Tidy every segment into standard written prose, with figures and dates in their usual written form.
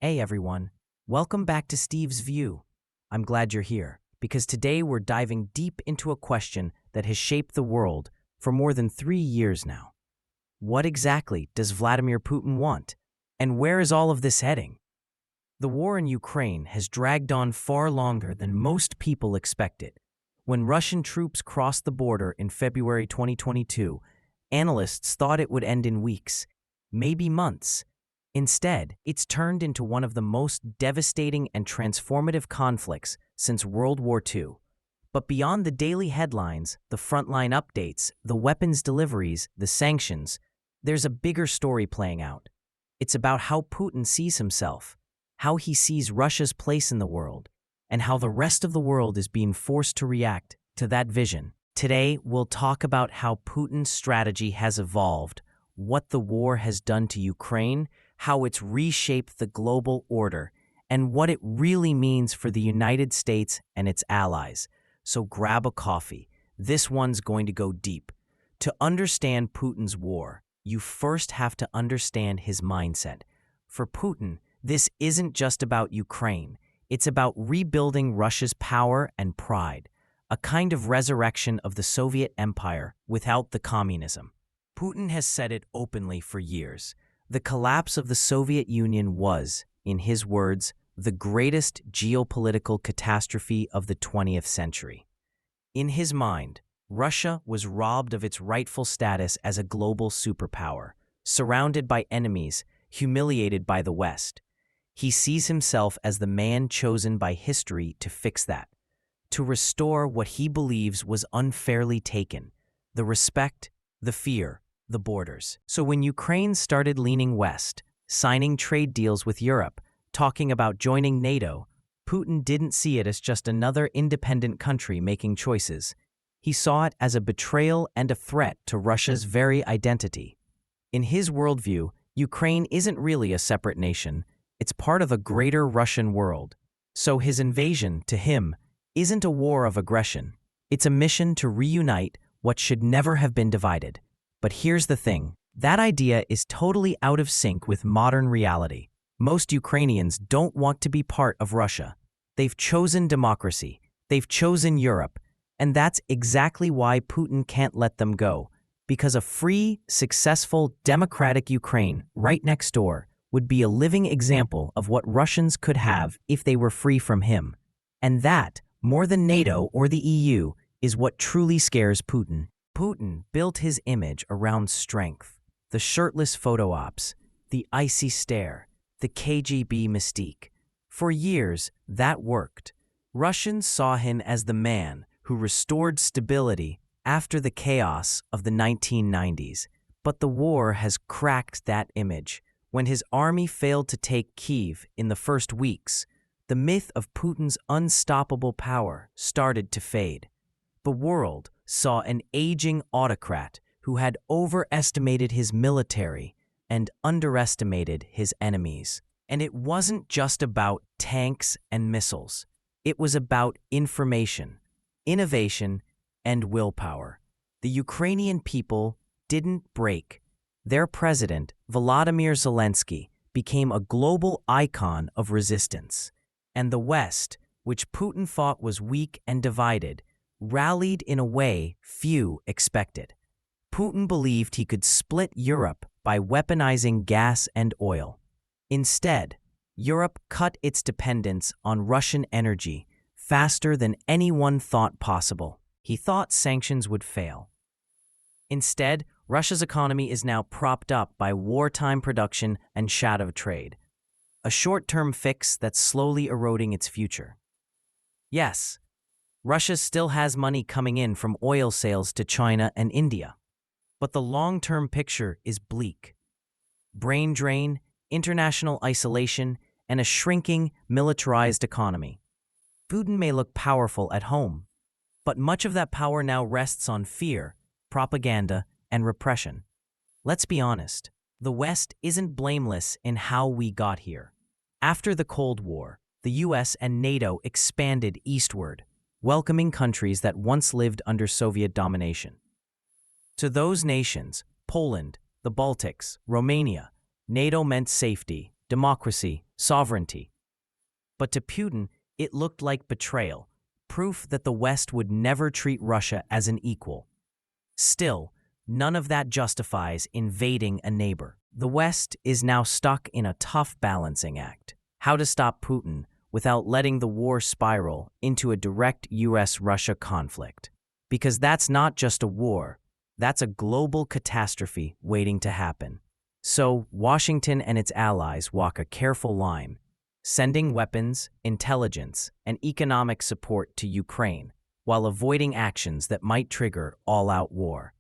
Hey everyone, welcome back to Steve's View. I'm glad you're here because today we're diving deep into a question that has shaped the world for more than 3 years now. What exactly does Vladimir Putin want? And where is all of this heading? The war in Ukraine has dragged on far longer than most people expected. When Russian troops crossed the border in February 2022, analysts thought it would end in weeks, maybe months. Instead, it's turned into one of the most devastating and transformative conflicts since World War II. But beyond the daily headlines, the frontline updates, the weapons deliveries, the sanctions, there's a bigger story playing out. It's about how Putin sees himself, how he sees Russia's place in the world, and how the rest of the world is being forced to react to that vision. Today, we'll talk about how Putin's strategy has evolved, what the war has done to Ukraine, how it's reshaped the global order, and what it really means for the United States and its allies. So grab a coffee. This one's going to go deep. To understand Putin's war, you first have to understand his mindset. For Putin, this isn't just about Ukraine. It's about rebuilding Russia's power and pride, a kind of resurrection of the Soviet Empire without the communism. Putin has said it openly for years. The collapse of the Soviet Union was, in his words, the greatest geopolitical catastrophe of the 20th century. In his mind, Russia was robbed of its rightful status as a global superpower, surrounded by enemies, humiliated by the West. He sees himself as the man chosen by history to fix that, to restore what he believes was unfairly taken, the respect, the fear, the borders. So when Ukraine started leaning west, signing trade deals with Europe, talking about joining NATO, Putin didn't see it as just another independent country making choices. He saw it as a betrayal and a threat to Russia's very identity. In his worldview, Ukraine isn't really a separate nation. It's part of a greater Russian world. So his invasion, to him, isn't a war of aggression. It's a mission to reunite what should never have been divided. But here's the thing. That idea is totally out of sync with modern reality. Most Ukrainians don't want to be part of Russia. They've chosen democracy. They've chosen Europe. And that's exactly why Putin can't let them go. Because a free, successful, democratic Ukraine right next door would be a living example of what Russians could have if they were free from him. And that, more than NATO or the EU, is what truly scares Putin. Putin built his image around strength, the shirtless photo ops, the icy stare, the KGB mystique. For years, that worked. Russians saw him as the man who restored stability after the chaos of the 1990s. But the war has cracked that image. When his army failed to take Kyiv in the first weeks, the myth of Putin's unstoppable power started to fade. The world saw an aging autocrat who had overestimated his military and underestimated his enemies. And it wasn't just about tanks and missiles. It was about information, innovation, and willpower. The Ukrainian people didn't break. Their president, Volodymyr Zelensky, became a global icon of resistance. And the West, which Putin thought was weak and divided, rallied in a way few expected. Putin believed he could split Europe by weaponizing gas and oil. Instead, Europe cut its dependence on Russian energy faster than anyone thought possible. He thought sanctions would fail. Instead, Russia's economy is now propped up by wartime production and shadow trade, a short-term fix that's slowly eroding its future. Yes, Russia still has money coming in from oil sales to China and India. But the long-term picture is bleak. Brain drain, international isolation, and a shrinking, militarized economy. Putin may look powerful at home, but much of that power now rests on fear, propaganda, and repression. Let's be honest, the West isn't blameless in how we got here. After the Cold War, the US and NATO expanded eastward, welcoming countries that once lived under Soviet domination. To those nations, Poland, the Baltics, Romania, NATO meant safety, democracy, sovereignty. But to Putin, it looked like betrayal, proof that the West would never treat Russia as an equal. Still, none of that justifies invading a neighbor. The West is now stuck in a tough balancing act. How to stop Putin without letting the war spiral into a direct US-Russia conflict. Because that's not just a war, that's a global catastrophe waiting to happen. So, Washington and its allies walk a careful line, sending weapons, intelligence, and economic support to Ukraine, while avoiding actions that might trigger all-out war.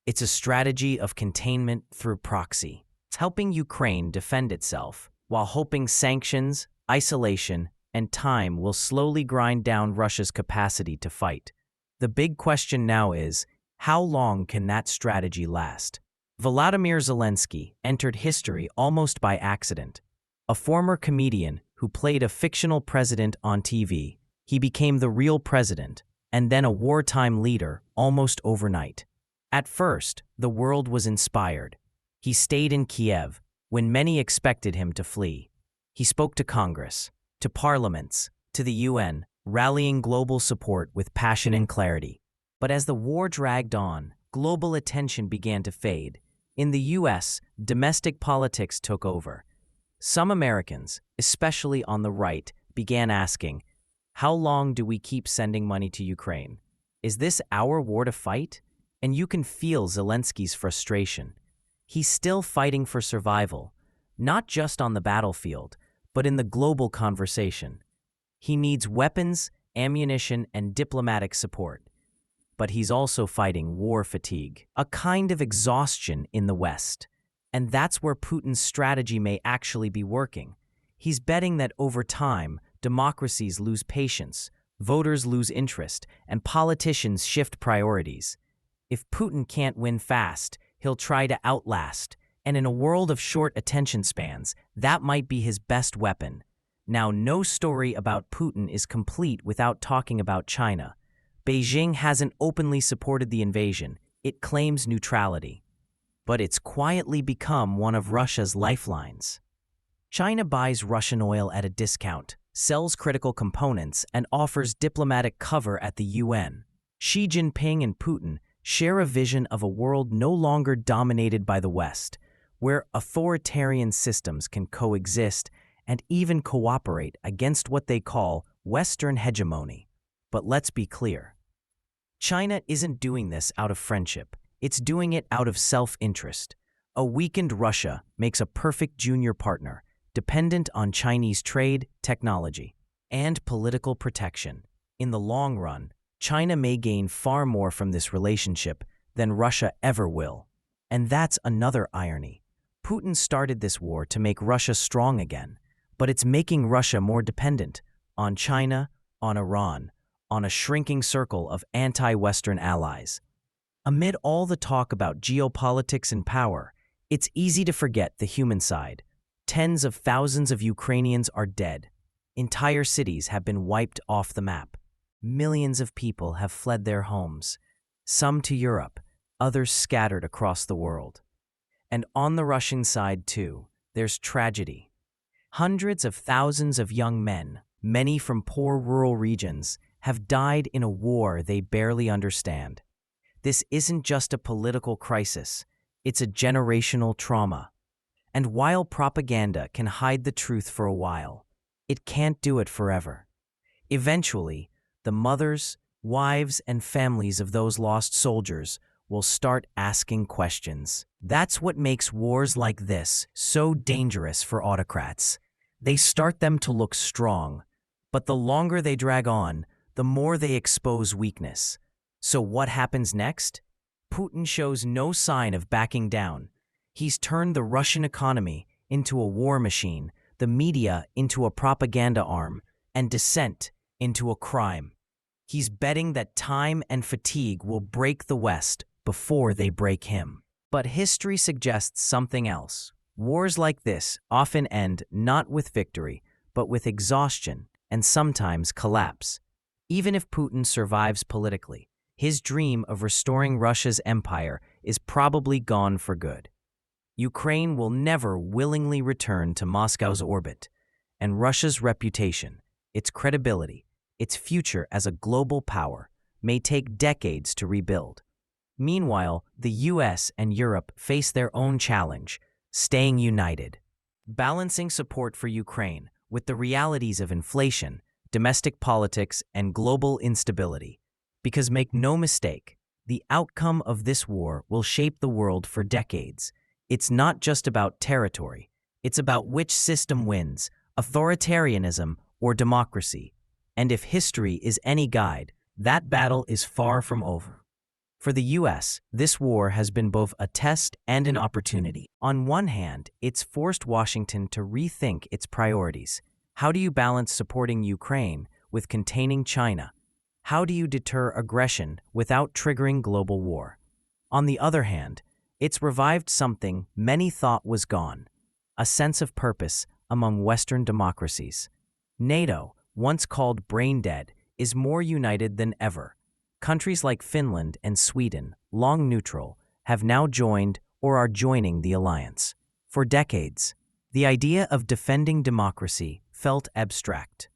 It's a strategy of containment through proxy. It's helping Ukraine defend itself, while hoping sanctions, isolation, and time will slowly grind down Russia's capacity to fight. The big question now is, how long can that strategy last? Volodymyr Zelensky entered history almost by accident. A former comedian who played a fictional president on TV, he became the real president, and then a wartime leader almost overnight. At first, the world was inspired. He stayed in Kiev when many expected him to flee. He spoke to Congress, to parliaments, to the UN, rallying global support with passion and clarity. But as the war dragged on, global attention began to fade. In the US, domestic politics took over. Some Americans, especially on the right, began asking, how long do we keep sending money to Ukraine? Is this our war to fight? And you can feel Zelensky's frustration. He's still fighting for survival, not just on the battlefield, but in the global conversation. He needs weapons, ammunition, and diplomatic support. But he's also fighting war fatigue, a kind of exhaustion in the West. And that's where Putin's strategy may actually be working. He's betting that over time, democracies lose patience, voters lose interest, and politicians shift priorities. If Putin can't win fast, he'll try to outlast. And in a world of short attention spans, that might be his best weapon. Now, no story about Putin is complete without talking about China. Beijing hasn't openly supported the invasion. It claims neutrality. But it's quietly become one of Russia's lifelines. China buys Russian oil at a discount, sells critical components, and offers diplomatic cover at the UN. Xi Jinping and Putin share a vision of a world no longer dominated by the West, where authoritarian systems can coexist and even cooperate against what they call Western hegemony. But let's be clear. China isn't doing this out of friendship. It's doing it out of self-interest. A weakened Russia makes a perfect junior partner, dependent on Chinese trade, technology, and political protection. In the long run, China may gain far more from this relationship than Russia ever will. And that's another irony. Putin started this war to make Russia strong again, but it's making Russia more dependent on China, on Iran, on a shrinking circle of anti-Western allies. Amid all the talk about geopolitics and power, it's easy to forget the human side. Tens of thousands of Ukrainians are dead. Entire cities have been wiped off the map. Millions of people have fled their homes, some to Europe, others scattered across the world. And on the Russian side, too, there's tragedy. Hundreds of thousands of young men, many from poor rural regions, have died in a war they barely understand. This isn't just a political crisis, it's a generational trauma. And while propaganda can hide the truth for a while, it can't do it forever. Eventually, the mothers, wives, and families of those lost soldiers will start asking questions. That's what makes wars like this so dangerous for autocrats. They start them to look strong, but the longer they drag on, the more they expose weakness. So what happens next? Putin shows no sign of backing down. He's turned the Russian economy into a war machine, the media into a propaganda arm, and dissent into a crime. He's betting that time and fatigue will break the West before they break him. But history suggests something else. Wars like this often end not with victory, but with exhaustion and sometimes collapse. Even if Putin survives politically, his dream of restoring Russia's empire is probably gone for good. Ukraine will never willingly return to Moscow's orbit, and Russia's reputation, its credibility, its future as a global power may take decades to rebuild. Meanwhile, the US and Europe face their own challenge, staying united. Balancing support for Ukraine with the realities of inflation, domestic politics, and global instability. Because make no mistake, the outcome of this war will shape the world for decades. It's not just about territory. It's about which system wins, authoritarianism or democracy. And if history is any guide, that battle is far from over. For the US, this war has been both a test and an opportunity. On one hand, it's forced Washington to rethink its priorities. How do you balance supporting Ukraine with containing China? How do you deter aggression without triggering global war? On the other hand, it's revived something many thought was gone, a sense of purpose among Western democracies. NATO, once called brain dead, is more united than ever. Countries like Finland and Sweden, long neutral, have now joined or are joining the alliance. For decades, the idea of defending democracy felt abstract.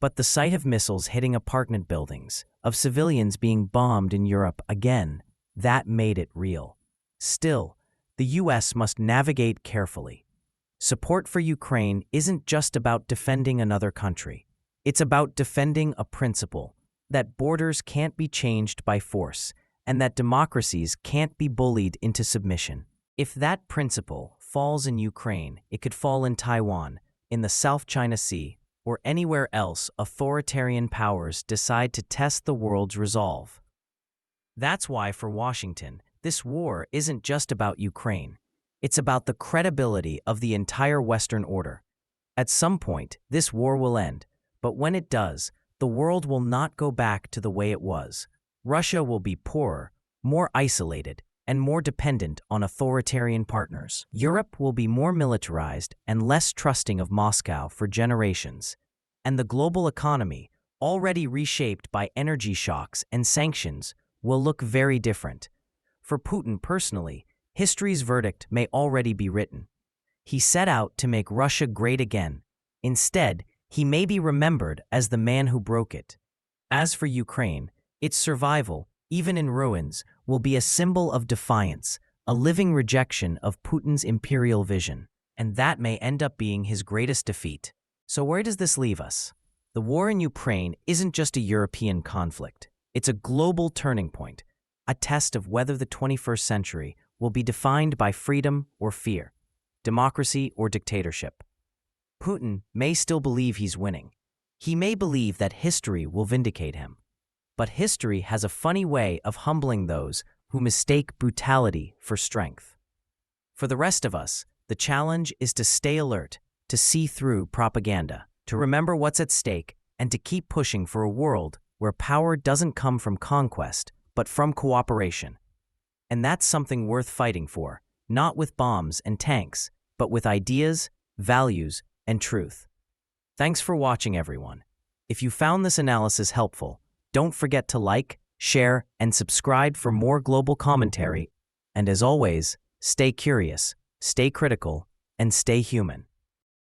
But the sight of missiles hitting apartment buildings, of civilians being bombed in Europe again, that made it real. Still, the US must navigate carefully. Support for Ukraine isn't just about defending another country. It's about defending a principle, that borders can't be changed by force, and that democracies can't be bullied into submission. If that principle falls in Ukraine, it could fall in Taiwan, in the South China Sea, or anywhere else authoritarian powers decide to test the world's resolve. That's why, for Washington, this war isn't just about Ukraine. It's about the credibility of the entire Western order. At some point, this war will end, but when it does, the world will not go back to the way it was. Russia will be poorer, more isolated, and more dependent on authoritarian partners. Europe will be more militarized and less trusting of Moscow for generations. And the global economy, already reshaped by energy shocks and sanctions, will look very different. For Putin personally, history's verdict may already be written. He set out to make Russia great again. Instead, he may be remembered as the man who broke it. As for Ukraine, its survival, even in ruins, will be a symbol of defiance, a living rejection of Putin's imperial vision, and that may end up being his greatest defeat. So where does this leave us? The war in Ukraine isn't just a European conflict. It's a global turning point, a test of whether the 21st century will be defined by freedom or fear, democracy or dictatorship. Putin may still believe he's winning. He may believe that history will vindicate him. But history has a funny way of humbling those who mistake brutality for strength. For the rest of us, the challenge is to stay alert, to see through propaganda, to remember what's at stake, and to keep pushing for a world where power doesn't come from conquest, but from cooperation. And that's something worth fighting for, not with bombs and tanks, but with ideas, values, and truth. Thanks for watching, everyone. If you found this analysis helpful, don't forget to like, share, and subscribe for more global commentary. And as always, stay curious, stay critical, and stay human.